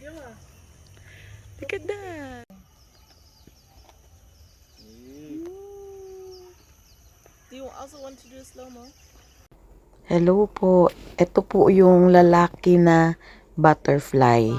Yeah. Look at that. Do you also want to do slow-mo? Hello po. Ito po yung lalaki na butterfly.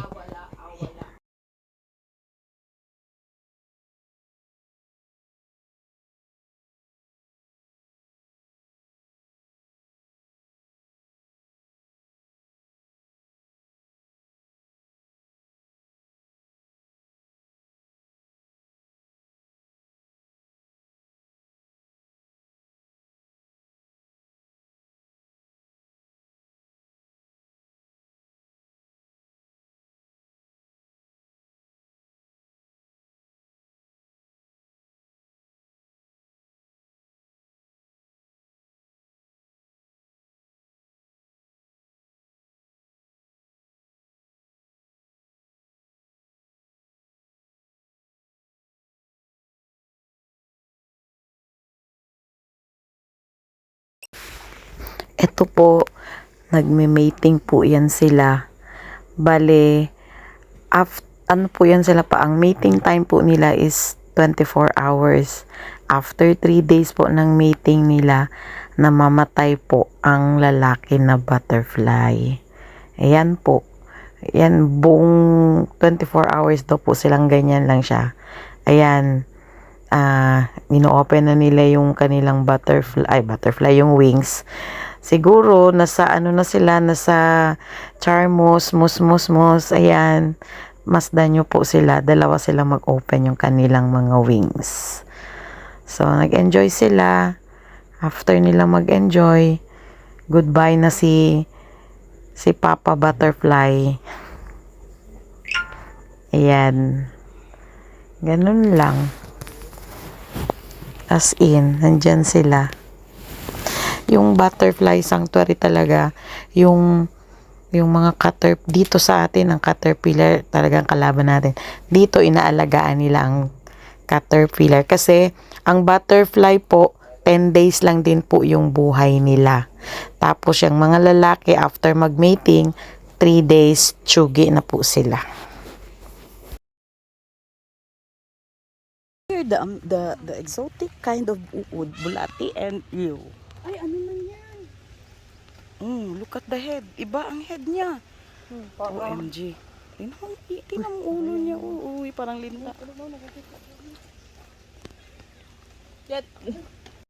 Ito po, nagme-mating po yan sila. Bale, ano po yan sila pa, ang mating time po nila is 24 hours. After 3 days po ng mating nila, namamatay po ang lalaki na butterfly. Ayan po. Ayan, buong 24 hours daw po silang ganyan lang siya. Ayan, ino-open na nila yung kanilang butterfly yung wings. Siguro, nasa ano na sila, nasa charmos, mos, ayan. Masdan nyo po sila, dalawa sila mag-open yung kanilang mga wings. So, nag-enjoy sila. After nila mag-enjoy, goodbye na si Papa Butterfly. Ayan. Ganun lang. As in, nandyan sila. Yung butterfly sanctuary talaga, yung mga dito sa atin, ang caterpillar talagang kalaban natin. Dito inaalagaan nila ang caterpillar kasi ang butterfly po 10 days lang din po yung buhay nila. Tapos yung mga lalaki after mag-mating 3 days tsugi na po sila. The exotic kind of uod, bulati and ew. Ay, ano man yan? Look at the head. Iba ang head niya. OMG. Tingnan mo ulo niya. Uy, parang linla. Yet,